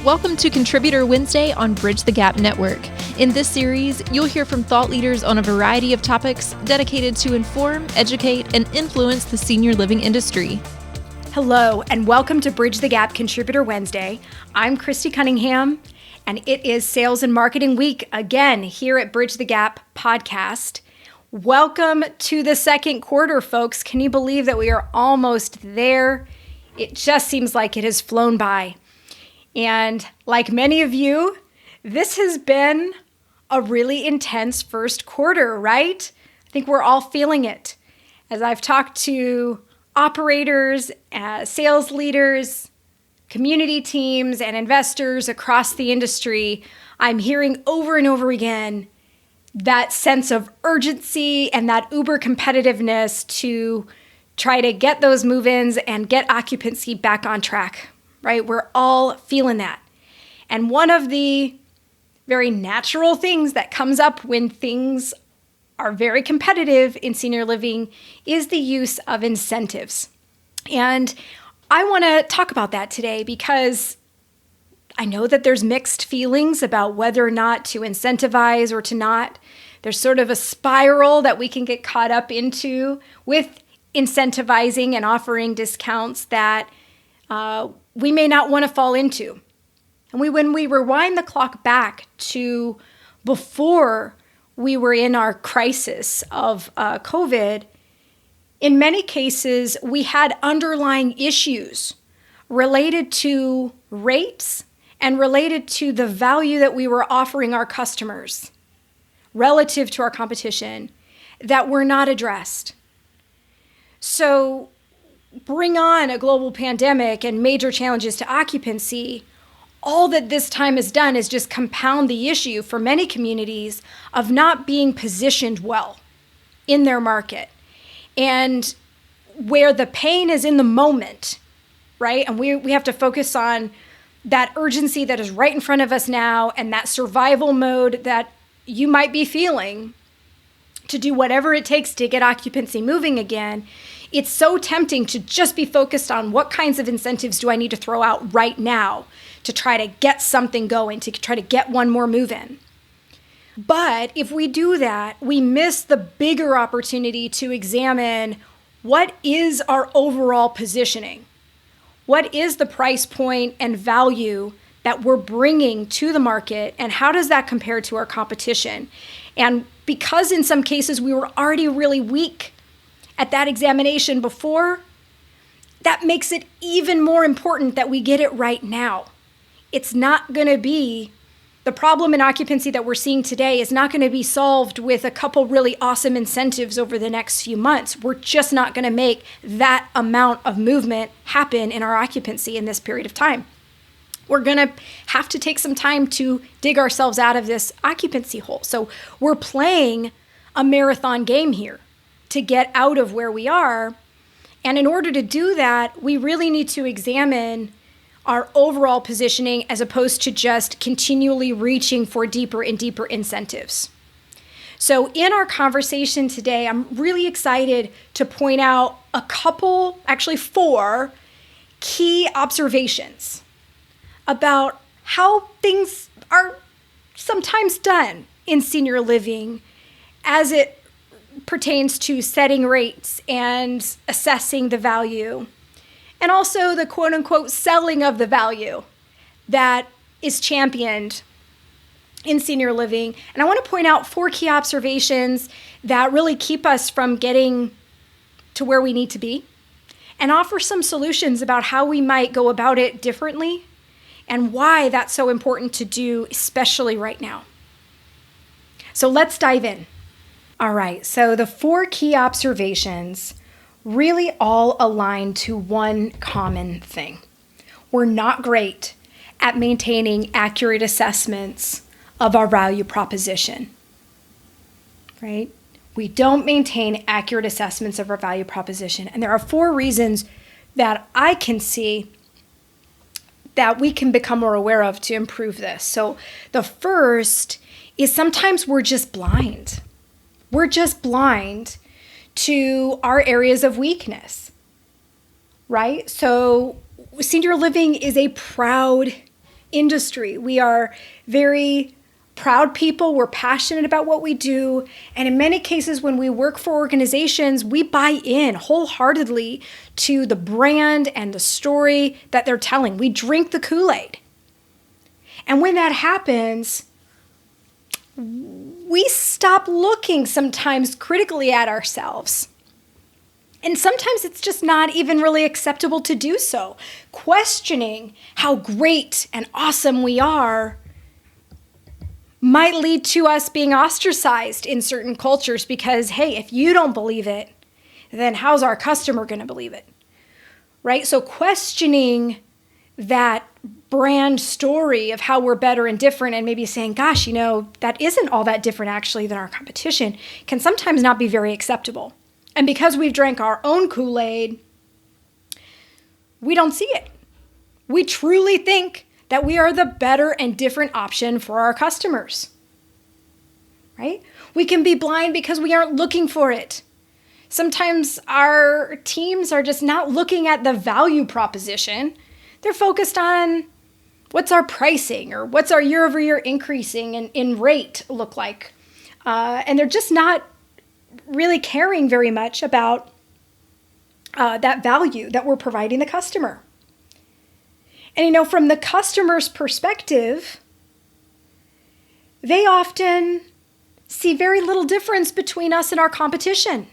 Welcome to Contributor Wednesday on Bridge the Gap Network. In this series, you'll hear from thought leaders on a variety of topics dedicated to inform, educate, and influence the senior living industry. Hello, and welcome to Bridge the Gap Contributor Wednesday. I'm Christy Cunningham, and it is Sales and Marketing Week again here at Bridge the Gap Podcast. Welcome to the second quarter, folks. Can you believe that we are almost there? It just seems like it has flown by. And like many of you, this has been a really intense first quarter, right? I think we're all feeling it. As I've talked to operators, sales leaders, community teams, and investors across the industry, I'm hearing over and over again that sense of urgency and that uber competitiveness to try to get those move-ins and get occupancy back on track, right? We're all feeling that. And one of the very natural things that comes up when things are very competitive in senior living is the use of incentives. And I want to talk about that today because I know that there's mixed feelings about whether or not to incentivize or to not. There's sort of a spiral that we can get caught up into with incentivizing and offering discounts that we may not want to fall into. And when we rewind the clock back to before we were in our crisis of COVID, in many cases, we had underlying issues related to rates and related to the value that we were offering our customers relative to our competition that were not addressed. So bring on a global pandemic and major challenges to occupancy. All that this time has done is just compound the issue for many communities of not being positioned well in their market. And where the pain is in the moment, right? And we have to focus on that urgency that is right in front of us now and that survival mode that you might be feeling to do whatever it takes to get occupancy moving again. It's so tempting to just be focused on what kinds of incentives do I need to throw out right now to try to get something going, to try to get one more move in. But if we do that, we miss the bigger opportunity to examine what is our overall positioning? What is the price point and value that we're bringing to the market, and how does that compare to our competition? And because in some cases we were already really weak at that examination before, that makes it even more important that we get it right now. It's not going to be, the problem in occupancy that we're seeing today is not going to be solved with a couple really awesome incentives over the next few months. We're just not going to make that amount of movement happen in our occupancy in this period of time. We're going to have to take some time to dig ourselves out of this occupancy hole. So we're playing a marathon game here to get out of where we are. And in order to do that, we really need to examine our overall positioning as opposed to just continually reaching for deeper and deeper incentives. So in our conversation today, I'm really excited to point out a couple, actually 4 key observations about how things are sometimes done in senior living as it pertains to setting rates and assessing the value, and also the quote-unquote selling of the value that is championed in senior living. And I want to point out 4 key observations that really keep us from getting to where we need to be, and offer some solutions about how we might go about it differently and why that's so important to do, especially right now. So let's dive in. All right, so the 4 key observations really all align to one common thing. We're not great at maintaining accurate assessments of our value proposition, right? We don't maintain accurate assessments of our value proposition. And there are 4 reasons that I can see that we can become more aware of to improve this. So the first is sometimes we're just blind. We're just blind to our areas of weakness, right? So senior living is a proud industry. We are very proud people. We're passionate about what we do. And in many cases, when we work for organizations, we buy in wholeheartedly to the brand and the story that they're telling. We drink the KoolAid. And when that happens, we stop looking sometimes critically at ourselves. And sometimes it's just not even really acceptable to do so. Questioning how great and awesome we are might lead to us being ostracized in certain cultures because, hey, if you don't believe it, then how's our customer going to believe it? Right? So questioning that brand story of how we're better and different and maybe saying, gosh, that isn't all that different actually than our competition can sometimes not be very acceptable. And because we've drank our own KoolAid, we don't see it. We truly think that we are the better and different option for our customers, right? We can be blind because we aren't looking for it. Sometimes our teams are just not looking at the value proposition. They're focused on what's our pricing or what's our year-over-year increasing in rate look like. And they're just not really caring very much about that value that we're providing the customer. And from the customer's perspective, they often see very little difference between us and our competition,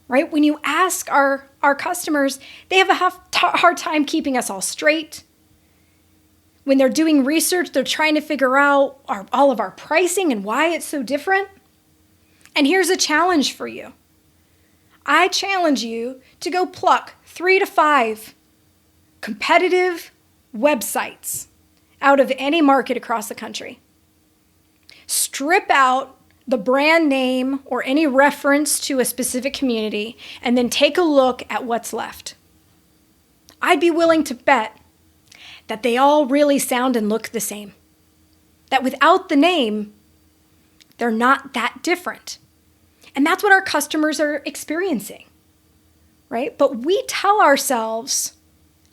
right? When you ask our customers, they have a hard time keeping us all straight. When they're doing research, they're trying to figure out all of our pricing and why it's so different. And here's a challenge for you. I challenge you to go pluck 3 to 5 competitive websites out of any market across the country. Strip out the brand name or any reference to a specific community, and then take a look at what's left. I'd be willing to bet that they all really sound and look the same. That without the name, they're not that different. And that's what our customers are experiencing, right? But we tell ourselves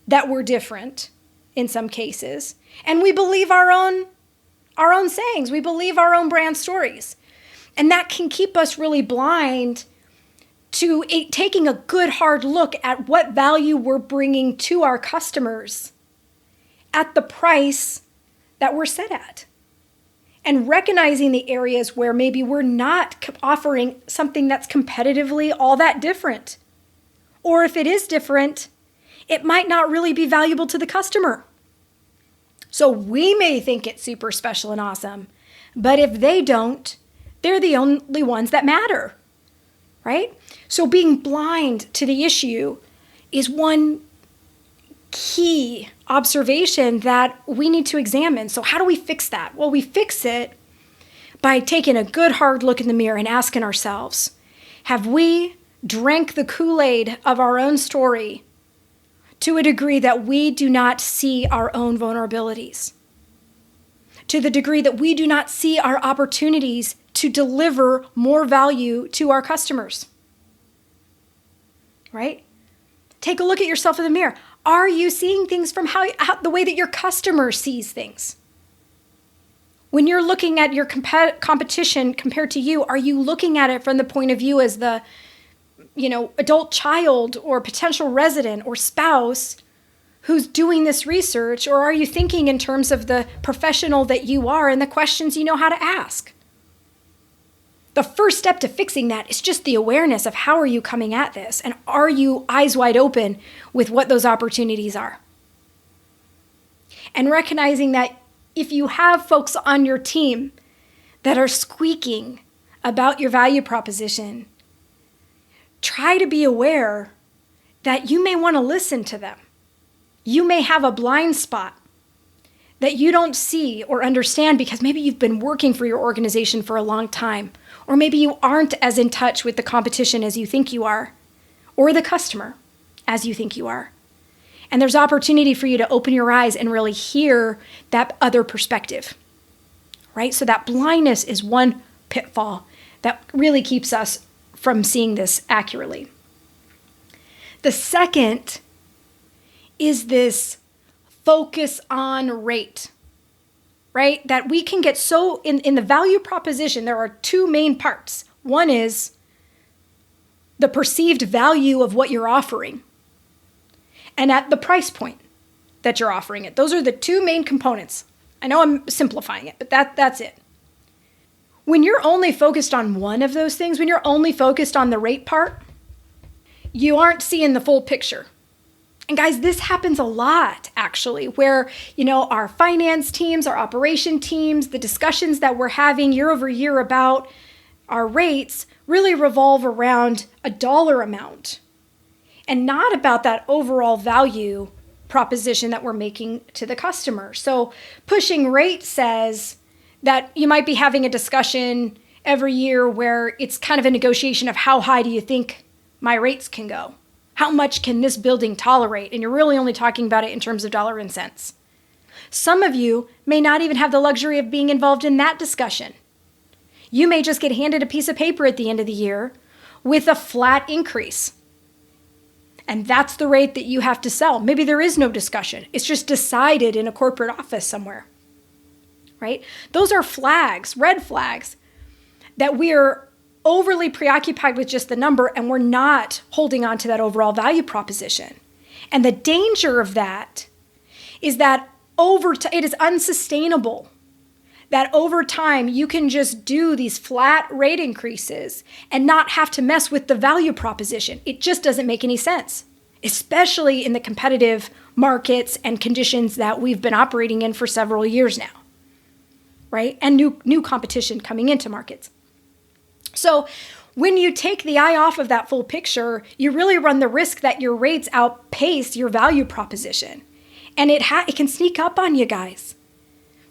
that we're different in some cases, and we believe our own sayings. We believe our own brand stories. And that can keep us really blind to taking a good hard look at what value we're bringing to our customers at the price that we're set at. And recognizing the areas where maybe we're not offering something that's competitively all that different. Or if it is different, it might not really be valuable to the customer. So we may think it's super special and awesome, but if they don't, they're the only ones that matter, right? So being blind to the issue is one key observation that we need to examine. So how do we fix that? Well, we fix it by taking a good hard look in the mirror and asking ourselves, have we drank the KoolAid of our own story to a degree that we do not see our own vulnerabilities? To the degree that we do not see our opportunities to deliver more value to our customers, right? Take a look at yourself in the mirror. Are you seeing things from how the way that your customer sees things? When you're looking at your competition compared to you, are you looking at it from the point of view as the, adult child or potential resident or spouse who's doing this research? Or are you thinking in terms of the professional that you are and the questions you know how to ask? The first step to fixing that is just the awareness of how are you coming at this, and are you eyes wide open with what those opportunities are? And recognizing that if you have folks on your team that are squeaking about your value proposition, try to be aware that you may want to listen to them. You may have a blind spot that you don't see or understand because maybe you've been working for your organization for a long time, or maybe you aren't as in touch with the competition as you think you are, or the customer as you think you are. And there's opportunity for you to open your eyes and really hear that other perspective, right? So that blindness is one pitfall that really keeps us from seeing this accurately. The second is this focus on rate, right? That we can get so in the value proposition, there are two main parts. One is the perceived value of what you're offering and at the price point that you're offering it. Those are the two main components. I know I'm simplifying it, but that's it. When you're only focused on one of those things, when you're only focused on the rate part, you aren't seeing the full picture. And guys, this happens a lot actually, where, our finance teams, our operation teams, the discussions that we're having year over year about our rates really revolve around a dollar amount and not about that overall value proposition that we're making to the customer. So pushing rate says that you might be having a discussion every year where it's kind of a negotiation of how high do you think my rates can go? How much can this building tolerate? And you're really only talking about it in terms of dollar and cents. Some of you may not even have the luxury of being involved in that discussion. You may just get handed a piece of paper at the end of the year with a flat increase. And that's the rate that you have to sell. Maybe there is no discussion. It's just decided in a corporate office somewhere, right? Those are flags, red flags, that we are overly preoccupied with just the number and we're not holding on to that overall value proposition. And the danger of that is that it is unsustainable. That over time you can just do these flat rate increases and not have to mess with the value proposition. It just doesn't make any sense, especially in the competitive markets and conditions that we've been operating in for several years now, right? And new competition coming into markets. So when you take the eye off of that full picture, you really run the risk that your rates outpace your value proposition. And it can sneak up on you guys,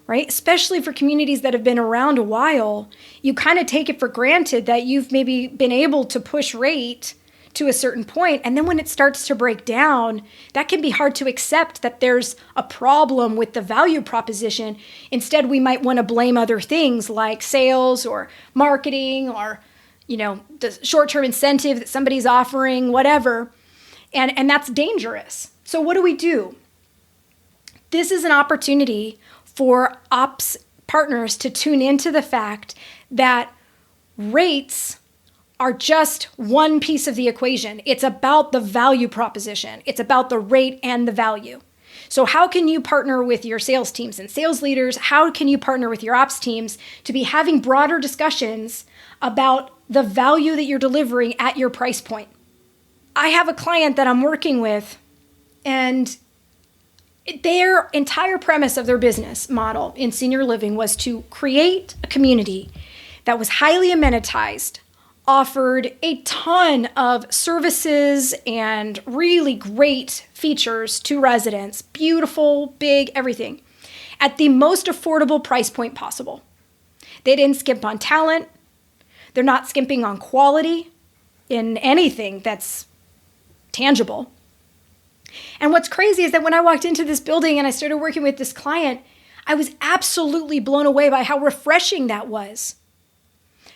right? Especially for communities that have been around a while, you kind of take it for granted that you've maybe been able to push rate to a certain point. And then when it starts to break down, that can be hard to accept that there's a problem with the value proposition. Instead, we might want to blame other things like sales or marketing or, the short-term incentive that somebody's offering, whatever. And that's dangerous. So what do? This is an opportunity for ops partners to tune into the fact that rates are just one piece of the equation. It's about the value proposition. It's about the rate and the value. So how can you partner with your sales teams and sales leaders? How can you partner with your ops teams to be having broader discussions about the value that you're delivering at your price point? I have a client that I'm working with, and their entire premise of their business model in senior living was to create a community that was highly amenitized, offered a ton of services and really great features to residents, beautiful, big, everything, at the most affordable price point possible. They didn't skimp on talent. They're not skimping on quality in anything that's tangible. And what's crazy is that when I walked into this building and I started working with this client, I was absolutely blown away by how refreshing that was.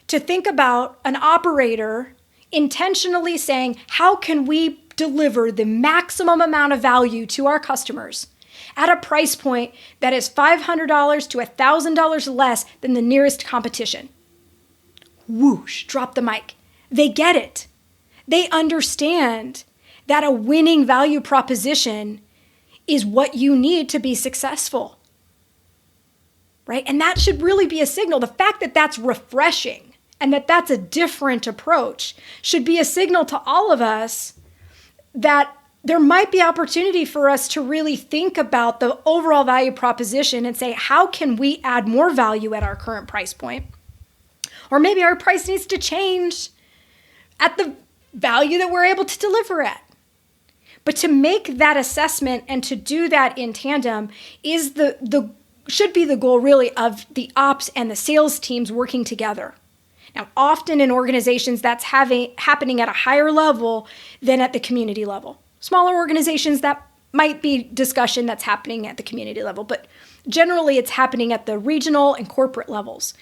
To think about an operator intentionally saying, how can we deliver the maximum amount of value to our customers at a price point that is $500 to $1,000 less than the nearest competition? Whoosh, drop the mic. They get it. They understand that a winning value proposition is what you need to be successful, right? And that should really be a signal. The fact that that's refreshing and that that's a different approach should be a signal to all of us that there might be opportunity for us to really think about the overall value proposition and say, how can we add more value at our current price point? Or maybe our price needs to change at the value that we're able to deliver at. But to make that assessment and to do that in tandem is should be the goal really of the ops and the sales teams working together. Now, often in organizations that's happening at a higher level than at the community level. Smaller organizations, that might be discussion that's happening at the community level, but generally it's happening at the regional and corporate levels.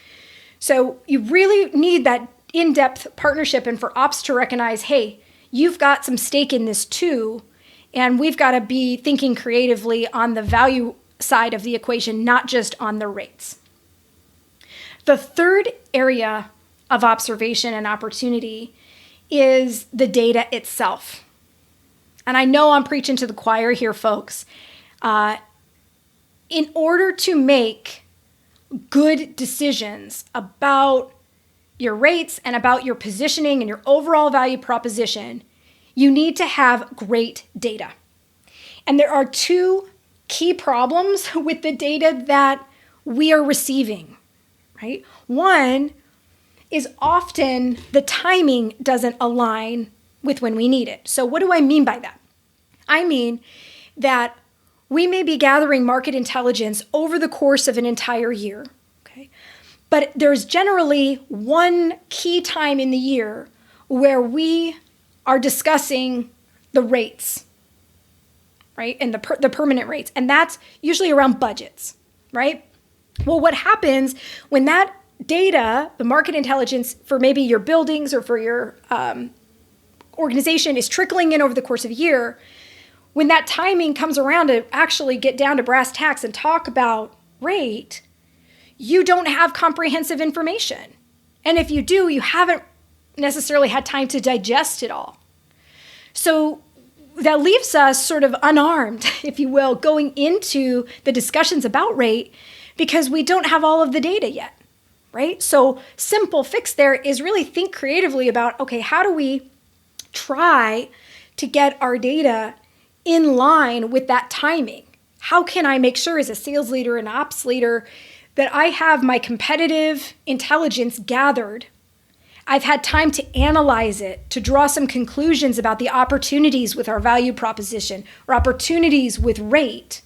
So you really need that in-depth partnership and for ops to recognize, hey, you've got some stake in this too, And we've got to be thinking creatively on the value side of the equation, not just on the rates. The third area of observation and opportunity is the data itself. And I know I'm preaching to the choir here, folks. In order to make good decisions about your rates and about your positioning and your overall value proposition, you need to have great data. And there are two key problems with the data that we are receiving, right? One is often the timing doesn't align with when we need it. So what do I mean by that? I mean that we may be gathering market intelligence over the course of an entire year, okay? But there's generally one key time in the year where we are discussing the rates, right? And the permanent rates. And that's usually around budgets, right? Well, what happens when that data, the market intelligence for maybe your buildings or for your organization is trickling in over the course of a year, when that timing comes around to actually get down to brass tacks and talk about rate, you don't have comprehensive information. And if you do, you haven't necessarily had time to digest it all. So that leaves us sort of unarmed, if you will, going into the discussions about rate because we don't have all of the data yet, right? So simple fix there is really think creatively about, okay, how do we try to get our data in line with that timing? How can I make sure as a sales leader and ops leader that I have my competitive intelligence gathered? I've had time to analyze it, to draw some conclusions about the opportunities with our value proposition or opportunities with rate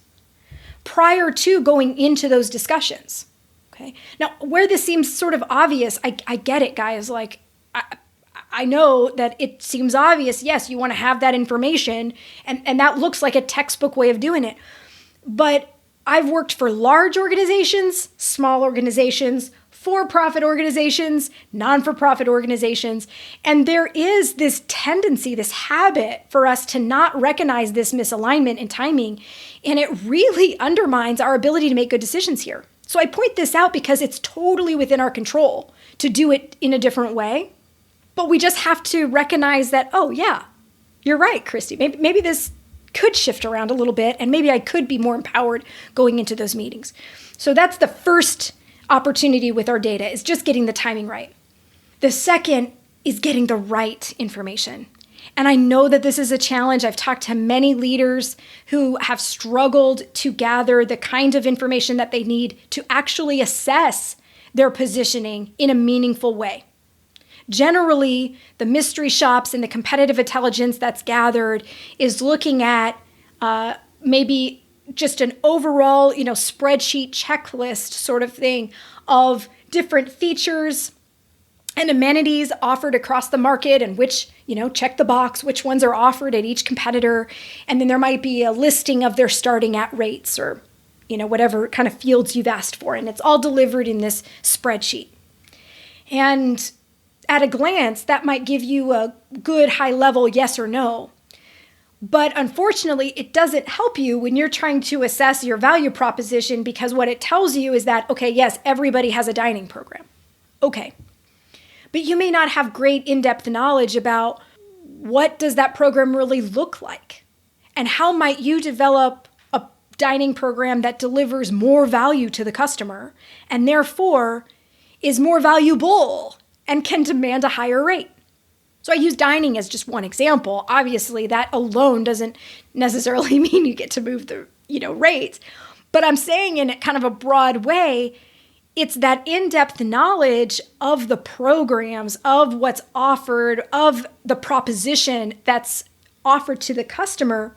prior to going into those discussions. Okay. Now, where this seems sort of obvious, I get it, guys. Like, I know that it seems obvious. Yes, you want to have that information, and that looks like a textbook way of doing it. But I've worked for large organizations, small organizations, for-profit organizations, non-for-profit organizations, and there is this tendency, this habit for us to not recognize this misalignment in timing, and it really undermines our ability to make good decisions here. So I point this out because it's totally within our control to do it in a different way, but we just have to recognize that, oh yeah, you're right, Christy, maybe this could shift around a little bit, and maybe I could be more empowered going into those meetings. So that's the first opportunity with our data, is just getting the timing right. The second is getting the right information. And I know that this is a challenge. I've talked to many leaders who have struggled to gather the kind of information that they need to actually assess their positioning in a meaningful way. Generally, the mystery shops and the competitive intelligence that's gathered is looking at maybe just an overall, spreadsheet checklist sort of thing of different features and amenities offered across the market and which, check the box, which ones are offered at each competitor. And then there might be a listing of their starting at rates or, whatever kind of fields you've asked for. And it's all delivered in this spreadsheet. And at a glance, that might give you a good high level yes or no. But unfortunately, it doesn't help you when you're trying to assess your value proposition, because what it tells you is that, okay, yes, everybody has a dining program. Okay. But you may not have great in-depth knowledge about what does that program really look like, and how might you develop a dining program that delivers more value to the customer and therefore is more valuable and can demand a higher rate. So I use dining as just one example. Obviously, that alone doesn't necessarily mean you get to move the, rates. But I'm saying in kind of a broad way, it's that in-depth knowledge of the programs, of what's offered, of the proposition that's offered to the customer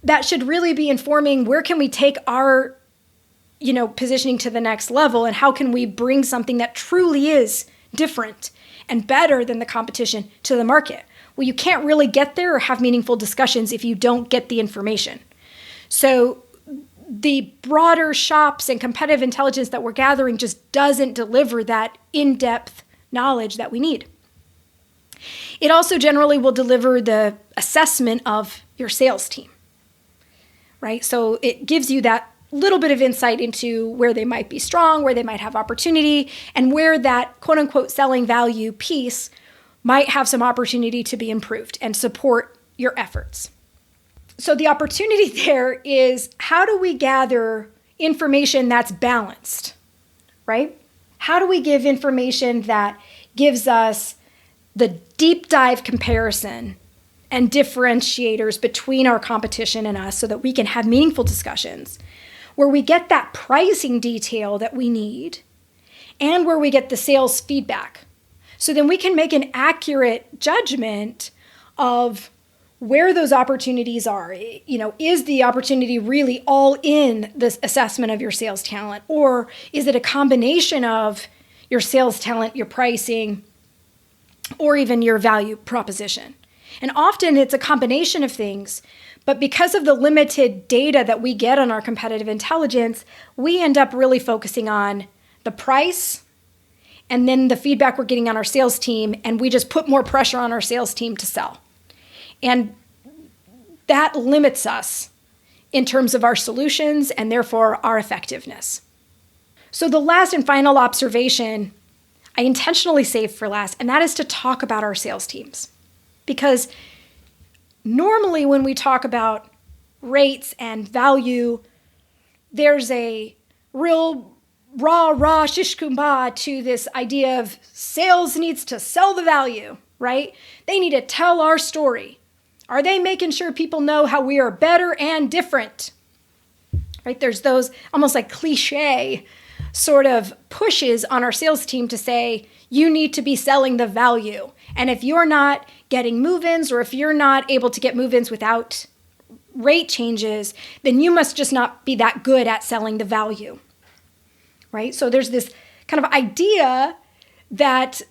that should really be informing where can we take our, positioning to the next level, and how can we bring something that truly is different and better than the competition to the market. Well, you can't really get there or have meaningful discussions if you don't get the information. So the broader shops and competitive intelligence that we're gathering just doesn't deliver that in-depth knowledge that we need. It also generally will deliver the assessment of your sales team, right? So it gives you that little bit of insight into where they might be strong, where they might have opportunity, and where that quote unquote selling value piece might have some opportunity to be improved and support your efforts. So the opportunity there is, how do we gather information that's balanced, right? How do we give information that gives us the deep dive comparison and differentiators between our competition and us so that we can have meaningful discussions, where we get that pricing detail that we need and where we get the sales feedback. So then we can make an accurate judgment of where those opportunities are. Is the opportunity really all in this assessment of your sales talent? Or is it a combination of your sales talent, your pricing, or even your value proposition? And often it's a combination of things, but because of the limited data that we get on our competitive intelligence, we end up really focusing on the price and then the feedback we're getting on our sales team, and we just put more pressure on our sales team to sell. And that limits us in terms of our solutions and therefore our effectiveness. So the last and final observation I intentionally saved for last, and that is to talk about our sales teams. Because normally when we talk about rates and value, there's a real rah shish kumbah to this idea of sales needs to sell the value, right? They need to tell our story. Are they making sure people know how we are better and different? Right? There's those almost like cliche sort of pushes on our sales team to say, you need to be selling the value. And if you're not getting move-ins, or if you're not able to get move-ins without rate changes, then you must just not be that good at selling the value, right? So there's this kind of idea that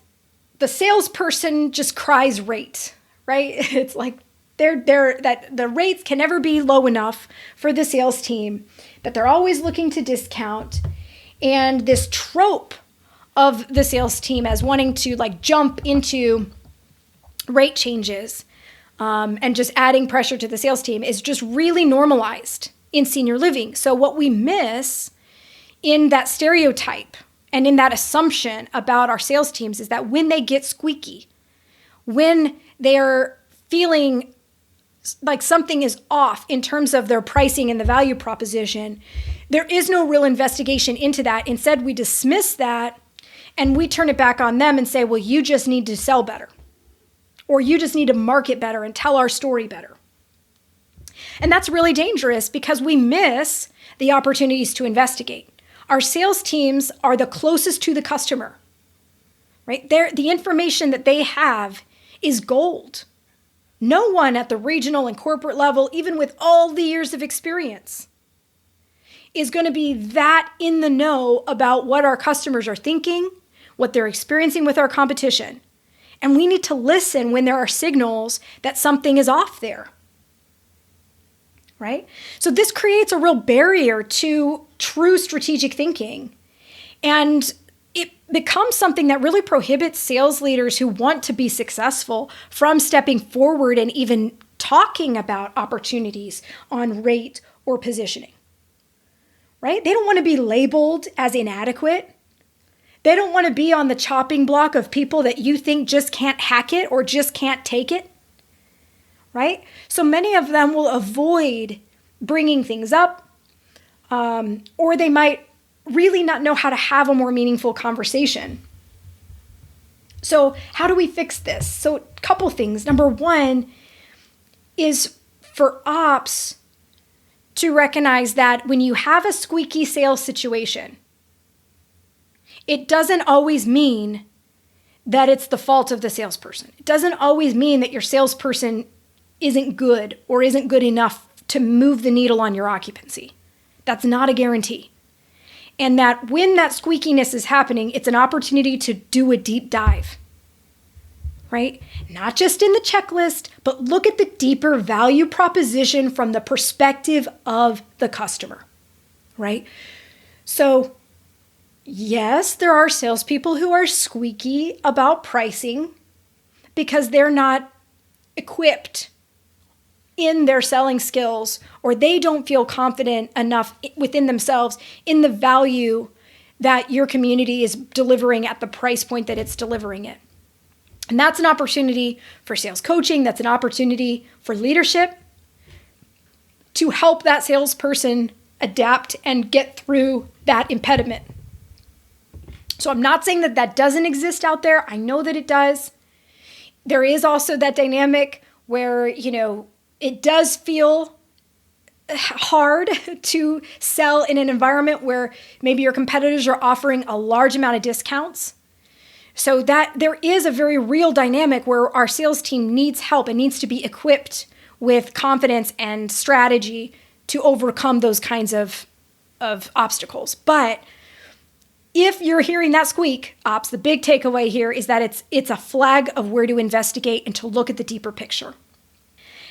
the salesperson just cries rate, right? It's like that the rates can never be low enough for the sales team, that they're always looking to discount. And this trope of the sales team as wanting to like jump into rate changes and just adding pressure to the sales team is just really normalized in senior living. So what we miss in that stereotype and in that assumption about our sales teams is that when they get squeaky, when they're feeling like something is off in terms of their pricing and the value proposition, there is no real investigation into that. Instead, we dismiss that and we turn it back on them and say, well, you just need to sell better, or you just need to market better and tell our story better. And that's really dangerous because we miss the opportunities to investigate. Our sales teams are the closest to the customer, right? The information that they have is gold. No one at the regional and corporate level, even with all the years of experience, is going to be that in the know about what our customers are thinking, what they're experiencing with our competition. And we need to listen when there are signals that something is off there, right? So this creates a real barrier to true strategic thinking. And it becomes something that really prohibits sales leaders who want to be successful from stepping forward and even talking about opportunities on rate or positioning, right? They don't want to be labeled as inadequate. They don't want to be on the chopping block of people that you think just can't hack it or just can't take it, right? So many of them will avoid bringing things up, or they might really not know how to have a more meaningful conversation. So how do we fix this? So a couple things. Number one is for ops to recognize that when you have a squeaky sales situation, it doesn't always mean that it's the fault of the salesperson. It doesn't always mean that your salesperson isn't good or isn't good enough to move the needle on your occupancy. That's not a guarantee. And that when that squeakiness is happening, it's an opportunity to do a deep dive, right? Not just in the checklist, but look at the deeper value proposition from the perspective of the customer, right? So yes, there are salespeople who are squeaky about pricing because they're not equipped in their selling skills, or they don't feel confident enough within themselves in the value that your community is delivering at the price point that it's delivering it. And that's an opportunity for sales coaching. That's an opportunity for leadership to help that salesperson adapt and get through that impediment. So I'm not saying that that doesn't exist out there. I know that it does. There is also that dynamic where, it does feel hard to sell in an environment where maybe your competitors are offering a large amount of discounts. So that there is a very real dynamic where our sales team needs help and needs to be equipped with confidence and strategy to overcome those kinds of obstacles. But if you're hearing that squeak, ops, the big takeaway here is that it's a flag of where to investigate and to look at the deeper picture.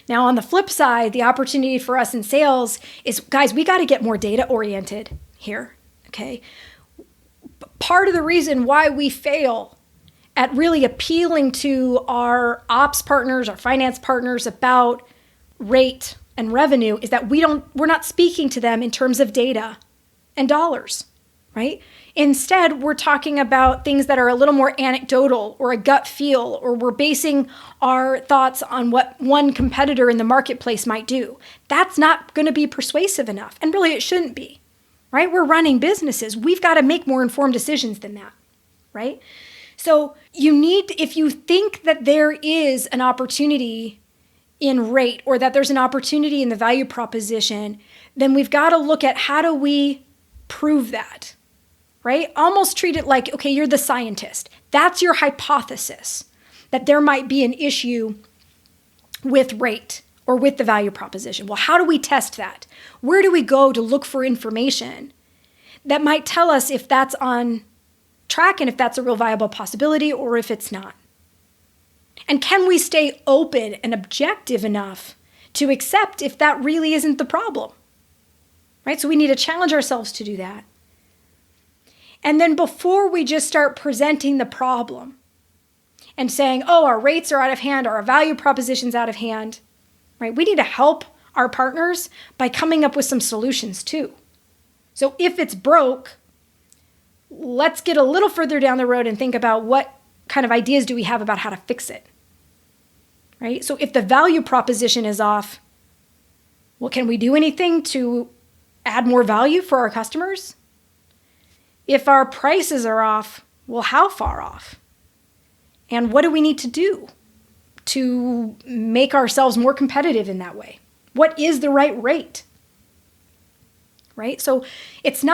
Now, on the flip side, the opportunity for us in sales is, guys, we got to get more data oriented here, okay? Part of the reason why we fail at really appealing to our ops partners, our finance partners about rate and revenue is that we're not speaking to them in terms of data and dollars, right? Instead, we're talking about things that are a little more anecdotal or a gut feel, or we're basing our thoughts on what one competitor in the marketplace might do. That's not going to be persuasive enough. And really, it shouldn't be, right? We're running businesses. We've got to make more informed decisions than that, right? So if you think that there is an opportunity in rate or that there's an opportunity in the value proposition, then we've got to look at how do we prove that? Right? Almost treat it like, okay, you're the scientist. That's your hypothesis that there might be an issue with rate or with the value proposition. Well, how do we test that? Where do we go to look for information that might tell us if that's on track and if that's a real viable possibility or if it's not? And can we stay open and objective enough to accept if that really isn't the problem? Right? So we need to challenge ourselves to do that. And then before we just start presenting the problem and saying, oh, our rates are out of hand, or our value proposition's out of hand, right? We need to help our partners by coming up with some solutions too. So if it's broke, let's get a little further down the road and think about what kind of ideas do we have about how to fix it, right? So if the value proposition is off, well, can we do anything to add more value for our customers? If our prices are off, well, how far off? And what do we need to do to make ourselves more competitive in that way? What is the right rate? Right? So it's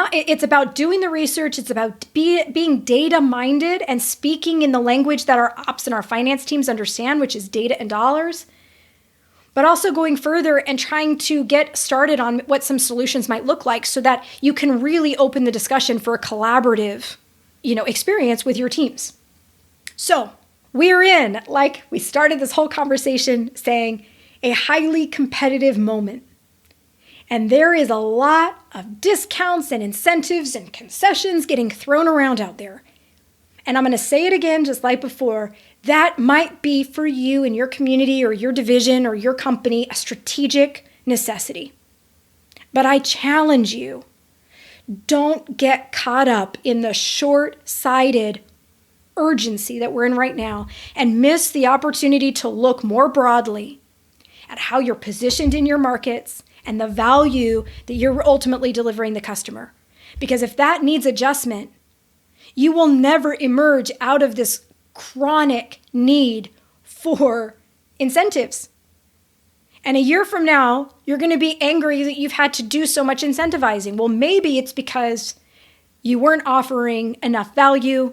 about doing the research. It's about being data-minded and speaking in the language that our ops and our finance teams understand, which is data and dollars. But also going further and trying to get started on what some solutions might look like so that you can really open the discussion for a collaborative, experience with your teams. So we're in, like we started this whole conversation saying, a highly competitive moment. And there is a lot of discounts and incentives and concessions getting thrown around out there. And I'm going to say it again, just like before, that might be for you and your community or your division or your company a strategic necessity. But I challenge you, don't get caught up in the short-sighted urgency that we're in right now and miss the opportunity to look more broadly at how you're positioned in your markets and the value that you're ultimately delivering the customer. Because if that needs adjustment, you will never emerge out of this chronic need for incentives. And a year from now, you're going to be angry that you've had to do so much incentivizing. Well, maybe it's because you weren't offering enough value,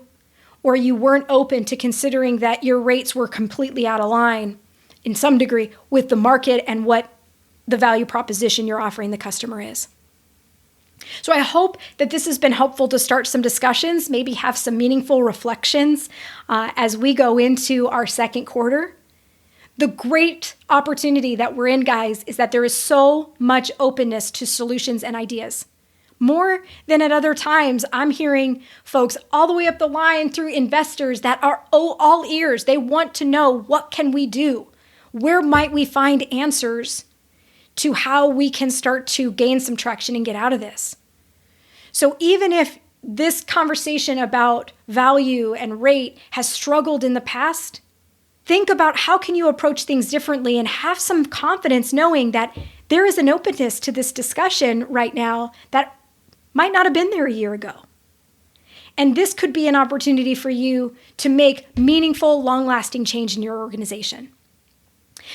or you weren't open to considering that your rates were completely out of line in some degree with the market and what the value proposition you're offering the customer is. So I hope that this has been helpful to start some discussions, maybe have some meaningful reflections as we go into our second quarter. The great opportunity that we're in, guys, is that there is so much openness to solutions and ideas. More than at other times, I'm hearing folks all the way up the line through investors that are all ears. They want to know, what can we do? where might we find answers to how we can start to gain some traction and get out of this? So even if this conversation about value and rate has struggled in the past, think about how can you approach things differently and have some confidence knowing that there is an openness to this discussion right now that might not have been there a year ago. And this could be an opportunity for you to make meaningful, long-lasting change in your organization.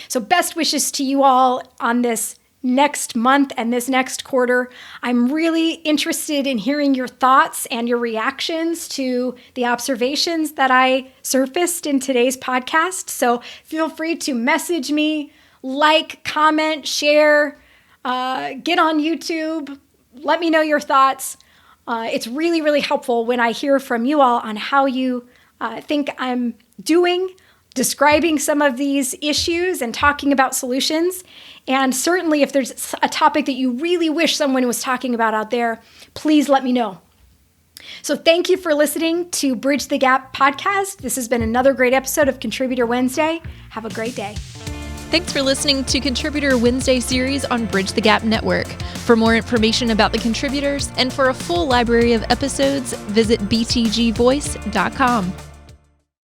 So best wishes to you all on this next month and this next quarter. I'm really interested in hearing your thoughts and your reactions to the observations that I surfaced in today's podcast. So feel free to message me, like, comment, share, get on YouTube, let me know your thoughts. It's really, really helpful when I hear from you all on how you think I'm doing, describing some of these issues and talking about solutions. And certainly if there's a topic that you really wish someone was talking about out there, please let me know. So thank you for listening to Bridge the Gap podcast. This has been another great episode of Contributor Wednesday. Have a great day. Thanks for listening to Contributor Wednesday series on Bridge the Gap Network. For more information about the contributors and for a full library of episodes, visit btgvoice.com.